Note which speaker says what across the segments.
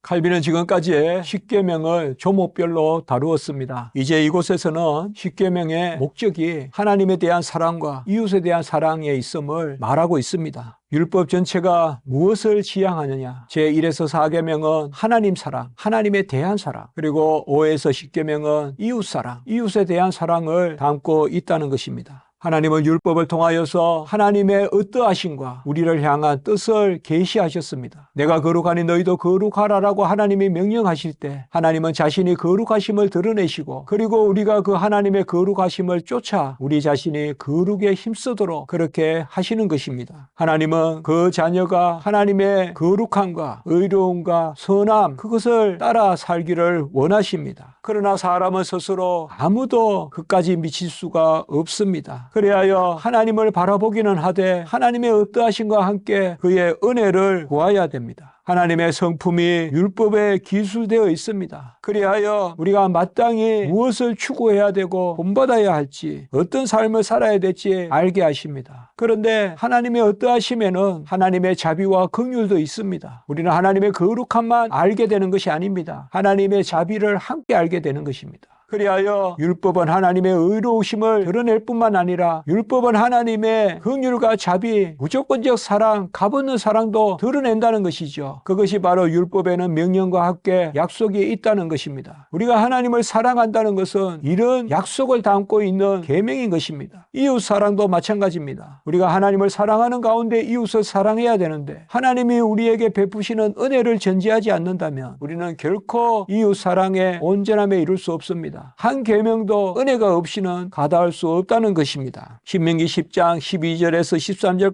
Speaker 1: 칼빈은 지금까지의 십계명을 조목별로 다루었습니다. 이제 이곳에서는 십계명의 목적이 하나님에 대한 사랑과 이웃에 대한 사랑에 있음을 말하고 있습니다. 율법 전체가 무엇을 지향하느냐? 제1에서 4계명은 하나님 사랑, 하나님에 대한 사랑, 그리고 5에서 10계명은 이웃 사랑, 이웃에 대한 사랑을 담고 있다는 것입니다. 하나님은 율법을 통하여서 하나님의 어떠하심과 우리를 향한 뜻을 계시하셨습니다. 내가 거룩하니 너희도 거룩하라라고 하나님이 명령하실 때 하나님은 자신이 거룩하심을 드러내시고, 그리고 우리가 그 하나님의 거룩하심을 쫓아 우리 자신이 거룩에 힘쓰도록 그렇게 하시는 것입니다. 하나님은 그 자녀가 하나님의 거룩함과 의로움과 선함, 그것을 따라 살기를 원하십니다. 그러나 사람은 스스로 아무도 그까지 미칠 수가 없습니다. 그리하여 하나님을 바라보기는 하되 하나님의 어떠하심과 함께 그의 은혜를 구해야 됩니다. 하나님의 성품이 율법에 기술되어 있습니다. 그리하여 우리가 마땅히 무엇을 추구해야 되고 본받아야 할지, 어떤 삶을 살아야 될지 알게 하십니다. 그런데 하나님의 어떠하심에는 하나님의 자비와 긍휼도 있습니다. 우리는 하나님의 거룩함만 알게 되는 것이 아닙니다. 하나님의 자비를 함께 알게 되는 것입니다. 그리하여 율법은 하나님의 의로우심을 드러낼 뿐만 아니라 율법은 하나님의 긍휼과 자비, 무조건적 사랑, 값없는 사랑도 드러낸다는 것이죠. 그것이 바로 율법에는 명령과 함께 약속이 있다는 것입니다. 우리가 하나님을 사랑한다는 것은 이런 약속을 담고 있는 계명인 것입니다. 이웃 사랑도 마찬가지입니다. 우리가 하나님을 사랑하는 가운데 이웃을 사랑해야 되는데 하나님이 우리에게 베푸시는 은혜를 전제하지 않는다면 우리는 결코 이웃 사랑의 온전함에 이룰 수 없습니다. 한 계명도 은혜가 없이는 가다할 수 없다는 것입니다. 신명기 10장 12절에서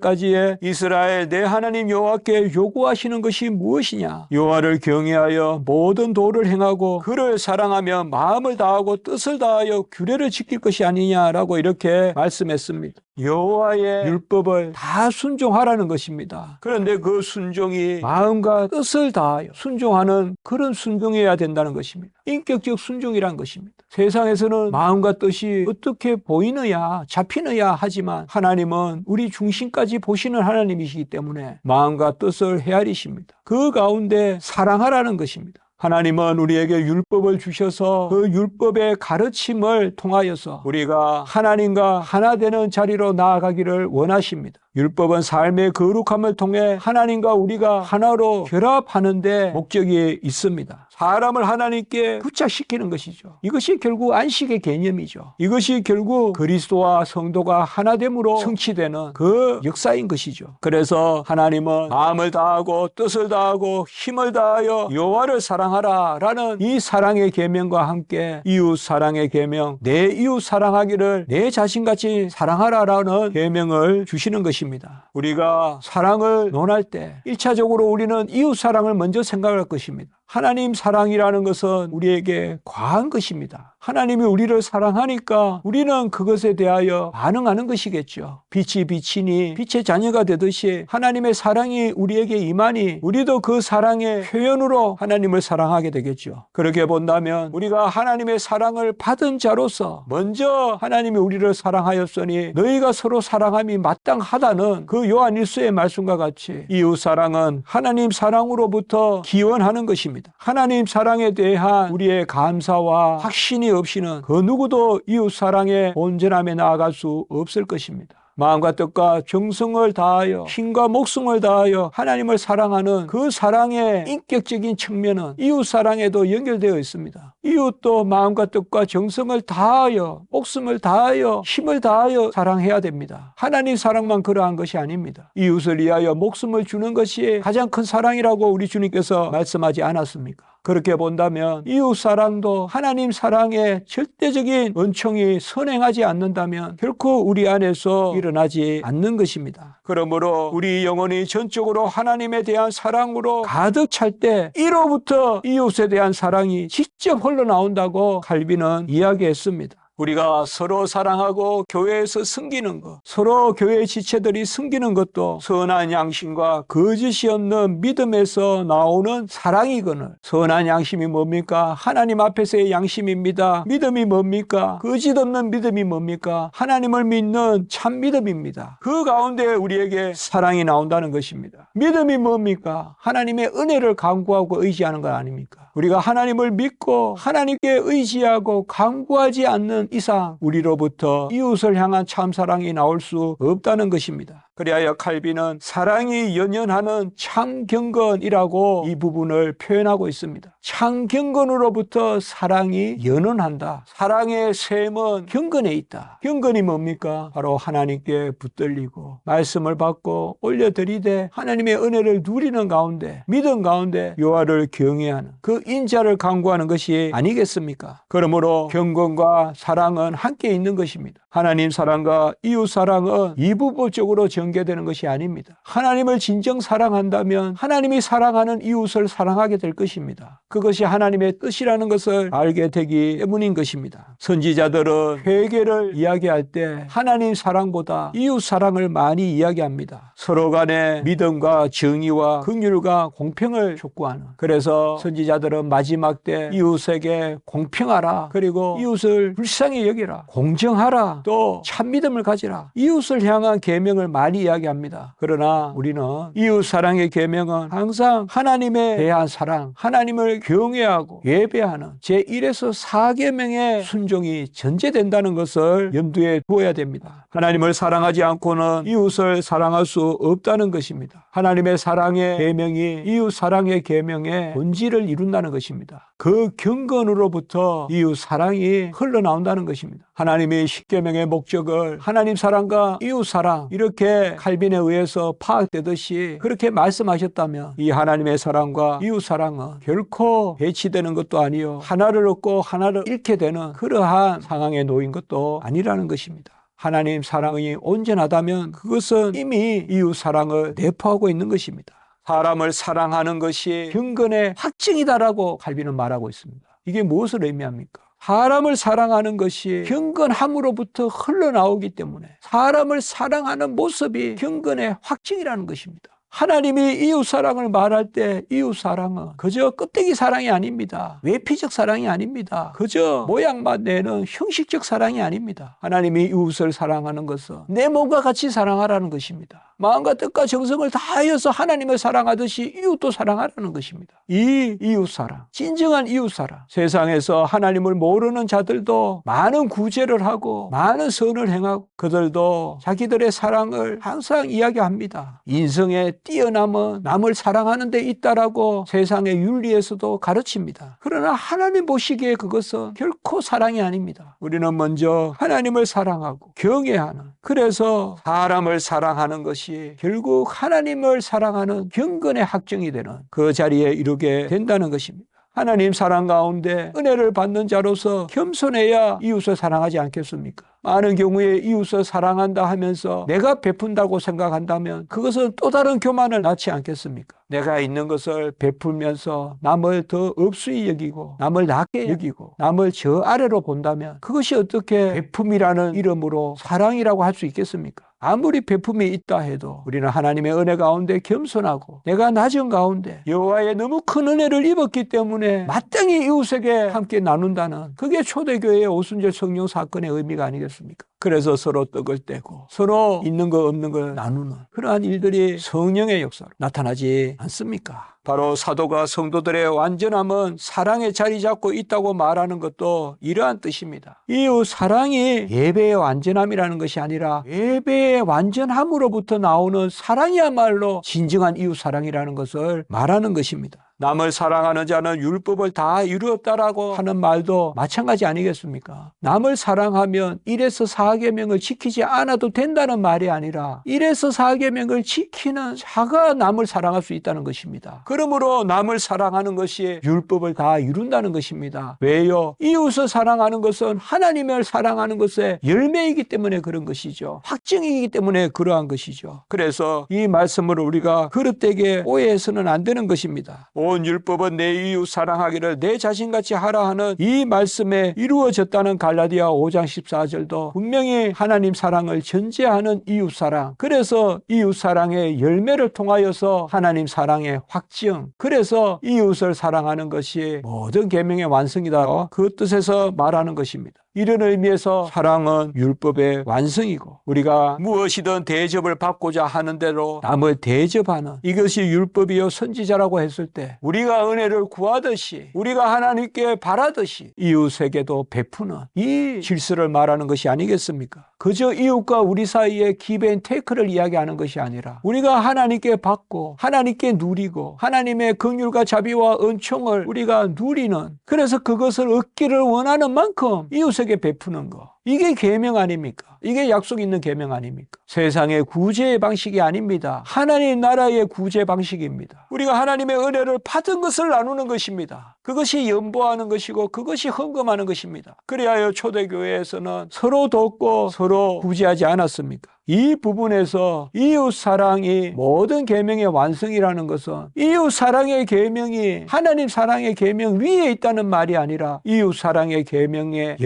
Speaker 1: 13절까지의 이스라엘 내 하나님 여호와께 요구하시는 것이 무엇이냐? 여호와를 경외하여 모든 도를 행하고 그를 사랑하며 마음을 다하고 뜻을 다하여 규례를 지킬 것이 아니냐라고 이렇게 말씀했습니다. 여호와의 율법을 다 순종하라는 것입니다. 그런데 그 순종이 마음과 뜻을 다하여 순종하는 그런 순종이어야 된다는 것입니다. 인격적 순종이란 것입니다. 세상에서는 마음과 뜻이 어떻게 보이느냐, 잡히느냐 하지만 하나님은 우리 중심까지 보시는 하나님이시기 때문에 마음과 뜻을 헤아리십니다. 그 가운데 사랑하라는 것입니다. 하나님은 우리에게 율법을 주셔서 그 율법의 가르침을 통하여서 우리가 하나님과 하나 되는 자리로 나아가기를 원하십니다. 율법은 삶의 거룩함을 통해 하나님과 우리가 하나로 결합하는 데 목적이 있습니다. 사람을 하나님께 부착시키는 것이죠. 이것이 결국 안식의 개념이죠. 이것이 결국 그리스도와 성도가 하나됨으로 성취되는 그 역사인 것이죠. 그래서 하나님은 마음을 다하고 뜻을 다하고 힘을 다하여 여호와를 사랑하라 라는 이 사랑의 계명과 함께 이웃 사랑의 계명, 내 이웃 사랑하기를 내 자신같이 사랑하라 라는 계명을 주시는 것입니다. 우리가 사랑을 논할 때 1차적으로 우리는 이웃 사랑을 먼저 생각할 것입니다. 하나님 사랑이라는 것은 우리에게 과한 것입니다. 하나님이 우리를 사랑하니까 우리는 그것에 대하여 반응하는 것이겠죠. 빛이 비치니 빛의 자녀가 되듯이 하나님의 사랑이 우리에게 임하니 우리도 그 사랑의 표현으로 하나님을 사랑하게 되겠죠. 그렇게 본다면 우리가 하나님의 사랑을 받은 자로서 먼저 하나님이 우리를 사랑하였으니 너희가 서로 사랑함이 마땅하다는 그 요한 1서의 말씀과 같이 이웃 사랑은 하나님 사랑으로부터 기원하는 것입니다. 하나님 사랑에 대한 우리의 감사와 확신이 없이는 그 누구도 이웃 사랑의 온전함에 나아갈 수 없을 것입니다. 마음과 뜻과 정성을 다하여 힘과 목숨을 다하여 하나님을 사랑하는 그 사랑의 인격적인 측면은 이웃 사랑에도 연결되어 있습니다. 이웃도 마음과 뜻과 정성을 다하여 목숨을 다하여 힘을 다하여 사랑해야 됩니다. 하나님 사랑만 그러한 것이 아닙니다. 이웃을 위하여 목숨을 주는 것이 가장 큰 사랑이라고 우리 주님께서 말씀하지 않았습니까? 그렇게 본다면 이웃 사랑도 하나님 사랑의 절대적인 은총이 선행하지 않는다면 결코 우리 안에서 일어나지 않는 것입니다. 그러므로 우리 영혼이 전적으로 하나님에 대한 사랑으로 가득 찰 때 이로부터 이웃에 대한 사랑이 직접 흘러나온다고 칼빈은 이야기했습니다. 우리가 서로 사랑하고 교회에서 섬기는 것, 서로 교회 지체들이 섬기는 것도 선한 양심과 거짓이 없는 믿음에서 나오는 사랑이거늘. 선한 양심이 뭡니까? 하나님 앞에서의 양심입니다. 믿음이 뭡니까? 거짓 없는 믿음이 뭡니까? 하나님을 믿는 참 믿음입니다. 그 가운데 우리에게 사랑이 나온다는 것입니다. 믿음이 뭡니까? 하나님의 은혜를 간구하고 의지하는 것 아닙니까? 우리가 하나님을 믿고 하나님께 의지하고 간구하지 않는 이상 우리로부터 이웃을 향한 참사랑이 나올 수 없다는 것입니다. 그리하여 칼빈은 사랑이 연연하는 참경건이라고 이 부분을 표현하고 있습니다. 참경건으로부터 사랑이 연연한다. 사랑의 샘은 경건에 있다. 경건이 뭡니까? 바로 하나님께 붙들리고 말씀을 받고 올려드리되 하나님의 은혜를 누리는 가운데 믿음 가운데 여호와를 경외하는 그 인자를 간구하는 것이 아니겠습니까? 그러므로 경건과 사랑은 함께 있는 것입니다. 하나님 사랑과 이웃 사랑은 이부법적으로 전개되는 것이 아닙니다. 하나님을 진정 사랑한다면 하나님이 사랑하는 이웃을 사랑하게 될 것입니다. 그것이 하나님의 뜻이라는 것을 알게 되기 때문인 것입니다. 선지자들은 회개를 이야기할 때 하나님 사랑보다 이웃 사랑을 많이 이야기합니다. 서로 간의 믿음과 정의와 긍휼과 공평을 촉구하는. 그래서 선지자들은 마지막 때 이웃에게 공평하라. 그리고 이웃을 불쌍히 여기라. 공정하라. 또 참믿음을 가지라. 이웃을 향한 계명을 많이 이야기합니다. 그러나 우리는 이웃 사랑의 계명은 항상 하나님에 대한 사랑, 하나님을 경외하고 예배하는 제1에서 4계명의 순종이 전제된다는 것을 염두에 두어야 됩니다. 하나님을 사랑하지 않고는 이웃을 사랑할 수 없다는 것입니다. 하나님의 사랑의 계명이 이웃 사랑의 계명의 본질을 이룬다는 것입니다. 그 경건으로부터 이웃 사랑이 흘러나온다는 것입니다. 하나님이 십계명의 목적을 하나님 사랑과 이웃 사랑 이렇게 칼빈에 의해서 파악되듯이 그렇게 말씀하셨다면 이 하나님의 사랑과 이웃 사랑은 결코 배치되는 것도 아니요 하나를 얻고 하나를 잃게 되는 그러한 상황에 놓인 것도 아니라는 것입니다. 하나님 사랑이 온전하다면 그것은 이미 이웃 사랑을 내포하고 있는 것입니다. 사람을 사랑하는 것이 경건의 확증이다라고 칼빈은 말하고 있습니다. 이게 무엇을 의미합니까? 사람을 사랑하는 것이 경건함으로부터 흘러나오기 때문에 사람을 사랑하는 모습이 경건의 확증이라는 것입니다. 하나님이 이웃 사랑을 말할 때 이웃 사랑은 그저 껍데기 사랑이 아닙니다. 외피적 사랑이 아닙니다. 그저 모양만 내는 형식적 사랑이 아닙니다. 하나님이 이웃을 사랑하는 것은 내 몸과 같이 사랑하라는 것입니다. 마음과 뜻과 정성을 다하여서 하나님을 사랑하듯이 이웃도 사랑하라는 것입니다. 이 이웃 사랑, 진정한 이웃 사랑. 세상에서 하나님을 모르는 자들도 많은 구제를 하고 많은 선을 행하고 그들도 자기들의 사랑을 항상 이야기합니다. 인성의 뛰어남은 남을 사랑하는 데 있다라고 세상의 윤리에서도 가르칩니다. 그러나 하나님 보시기에 그것은 결코 사랑이 아닙니다. 우리는 먼저 하나님을 사랑하고 경외하는, 그래서 사람을 사랑하는 것이 결국 하나님을 사랑하는 경건의 확정이 되는 그 자리에 이르게 된다는 것입니다. 하나님 사랑 가운데 은혜를 받는 자로서 겸손해야 이웃을 사랑하지 않겠습니까? 많은 경우에 이웃을 사랑한다 하면서 내가 베푼다고 생각한다면 그것은 또 다른 교만을 낳지 않겠습니까? 내가 있는 것을 베풀면서 남을 더 업수히 여기고 남을 낮게 여기고 남을 저 아래로 본다면 그것이 어떻게 베품이라는 이름으로 사랑이라고 할 수 있겠습니까? 아무리 베품이 있다 해도 우리는 하나님의 은혜 가운데 겸손하고 내가 낮은 가운데 여호와의 너무 큰 은혜를 입었기 때문에 마땅히 이웃에게 함께 나눈다는 그게 초대교회의 오순절 성령 사건의 의미가 아니겠습니까? 그래서 서로 떡을 떼고 서로 있는 거 없는 걸 나누는 그러한 일들이 성령의 역사로 나타나지 않습니까? 바로 사도가 성도들의 완전함은 사랑에 자리 잡고 있다고 말하는 것도 이러한 뜻입니다. 이웃 사랑이 예배의 완전함이라는 것이 아니라 예배의 완전함으로부터 나오는 사랑이야말로 진정한 이웃 사랑이라는 것을 말하는 것입니다. 남을 사랑하는 자는 율법을 다 이루었다라고 하는 말도 마찬가지 아니겠습니까? 남을 사랑하면 1에서 4계명을 지키지 않아도 된다는 말이 아니라 1에서 4계명을 지키는 자가 남을 사랑할 수 있다는 것입니다. 그러므로 남을 사랑하는 것이 율법을 다 이룬다는 것입니다. 왜요? 이웃을 사랑하는 것은 하나님을 사랑하는 것의 열매이기 때문에 그런 것이죠. 확증이기 때문에 그러한 것이죠. 그래서 이 말씀을 우리가 그릇되게 오해해서는 안 되는 것입니다. 온 율법은 내 이웃 사랑하기를 내 자신같이 하라 하는 이 말씀에 이루어졌다는 갈라디아 5장 14절도 분명히 하나님 사랑을 전제하는 이웃 사랑, 그래서 이웃 사랑의 열매를 통하여서 하나님 사랑의 확증, 그래서 이웃을 사랑하는 것이 모든 계명의 완성이다, 그 뜻에서 말하는 것입니다. 이런 의미에서 사랑은 율법의 완성이고, 우리가 무엇이든 대접을 받고자 하는 대로 남을 대접하는, 이것이 율법이요 선지자라고 했을 때 우리가 은혜를 구하듯이, 우리가 하나님께 바라듯이 이웃에게도 베푸는 이 질서를 말하는 것이 아니겠습니까? 그저 이웃과 우리 사이의 기브앤테이크를 이야기하는 것이 아니라 우리가 하나님께 받고 하나님께 누리고 하나님의 긍휼과 자비와 은총을 우리가 누리는, 그래서 그것을 얻기를 원하는 만큼 이웃에게 베푸는 것, 이게 계명 아닙니까? 이게 약속 있는 계명 아닙니까? 세상의 구제의 방식이 아닙니다. 하나님 나라의 구제 방식입니다. 우리가 하나님의 은혜를 받은 것을 나누는 것입니다. 그것이 연보하는 것이고 그것이 헌금하는 것입니다. 그리하여 초대교회에서는 서로 돕고 서로 구제하지 않았습니까? 이 부분에서 이웃 사랑이 모든 계명의 완성이라는 것은 이웃 사랑의 계명이 하나님 사랑의 계명 위에 있다는 말이 아니라 이웃 사랑의 계명의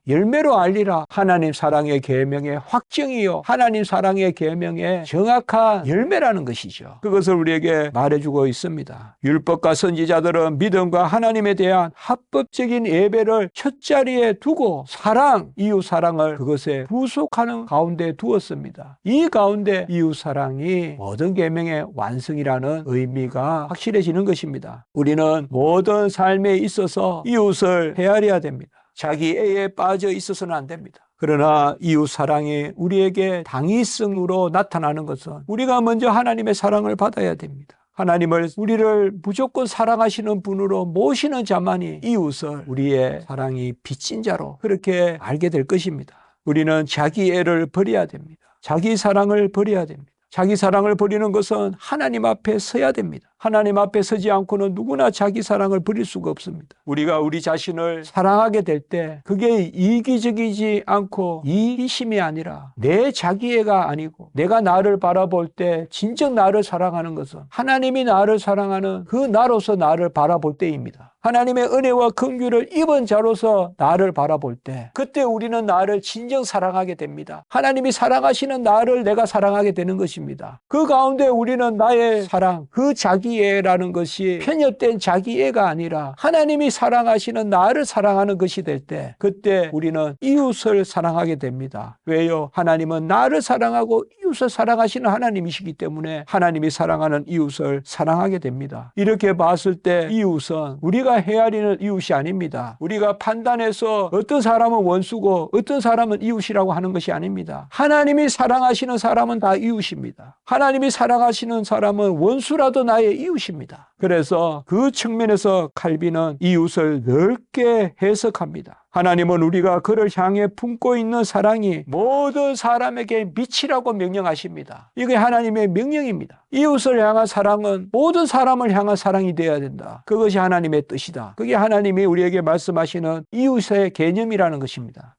Speaker 1: 열매로 알리라, 하나님 사랑의 계명의 확증이요 하나님 사랑의 계명의 정확한 열매라는 것이죠. 그것을 우리에게 말해주고 있습니다. 율법과 선지자들은 믿음과 하나님에 대한 합법적인 예배를 첫 자리에 두고 사랑, 이웃 사랑을 그것에 부속하는 가운데 두었습니다. 이 가운데 이웃 사랑이 모든 계명의 완성이라는 의미가 확실해지는 것입니다. 우리는 모든 삶에 있어서 이웃을 헤아려야 됩니다. 자기 애에 빠져 있어서는 안 됩니다. 그러나 이웃 사랑이 우리에게 당위성으로 나타나는 것은 우리가 먼저 하나님의 사랑을 받아야 됩니다. 하나님을, 우리를 무조건 사랑하시는 분으로 모시는 자만이 이웃을 우리의 사랑이 빚진 자로 그렇게 알게 될 것입니다. 우리는 자기 애를 버려야 됩니다. 자기 사랑을 버려야 됩니다. 자기 사랑을 버리는 것은 하나님 앞에 서야 됩니다. 하나님 앞에 서지 않고는 누구나 자기 사랑을 버릴 수가 없습니다. 우리가 우리 자신을 사랑하게 될 때 그게 이기적이지 않고 이기심이 아니라 내 자기애가 아니고 내가 나를 바라볼 때 진정 나를 사랑하는 것은 하나님이 나를 사랑하는 그 나로서 나를 바라볼 때입니다. 하나님의 은혜와 긍휼을 입은 자로서 나를 바라볼 때 그때 우리는 나를 진정 사랑하게 됩니다. 하나님이 사랑하시는 나를 내가 사랑하게 되는 것입니다. 그 가운데 우리는 나의 사랑, 그 자기애라는 것이 편협된 자기애가 아니라 하나님이 사랑하시는 나를 사랑하는 것이 될 때 그때 우리는 이웃을 사랑하게 됩니다. 왜요? 하나님은 나를 사랑하고 이웃을 사랑하시는 하나님이시기 때문에 하나님이 사랑하는 이웃을 사랑하게 됩니다. 이렇게 봤을 때 이웃은 우리가 헤아리는 이웃이 아닙니다. 우리가 판단해서 어떤 사람은 원수고 어떤 사람은 이웃이라고 하는 것이 아닙니다. 하나님이 사랑하시는 사람은 다 이웃입니다. 하나님이 사랑하시는 사람은 원수라도 나의 이웃입니다. 그래서 그 측면에서 칼빈은 이웃을 넓게 해석합니다. 하나님은 우리가 그를 향해 품고 있는 사랑이 모든 사람에게 미치라고 명령하십니다. 이게 하나님의 명령입니다. 이웃을 향한 사랑은 모든 사람을 향한 사랑이 되어야 된다. 그것이 하나님의 뜻이다. 그게 하나님이 우리에게 말씀하시는 이웃의 개념이라는 것입니다.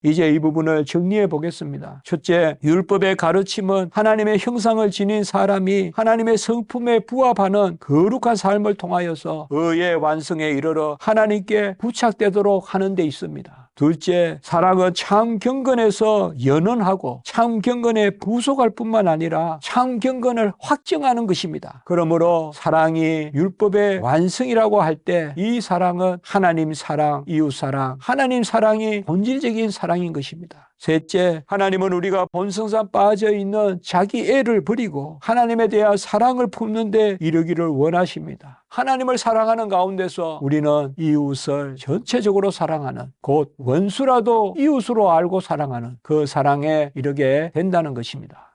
Speaker 1: 이제 이 부분을 정리해 보겠습니다. 첫째, 율법의 가르침은 하나님의 형상을 지닌 사람이 하나님의 성품에 부합하는 거룩한 삶을 통하여서 의의 완성에 이르러 하나님께 부착되도록 하는 데 있습니다. 둘째, 사랑은 참 경건에서 연언하고 참 경건에 부속할 뿐만 아니라 참 경건을 확정하는 것입니다. 그러므로 사랑이 율법의 완성이라고 할 때 이 사랑은 하나님 사랑, 이웃 사랑, 하나님 사랑이 본질적인 사랑인 것입니다. 셋째, 하나님은 우리가 본성상 빠져있는 자기 애를 버리고 하나님에 대한 사랑을 품는 데 이르기를 원하십니다. 하나님을 사랑하는 가운데서 우리는 이웃을 전체적으로 사랑하는, 곧 원수라도 이웃으로 알고 사랑하는 그 사랑에 이르게 된다는 것입니다.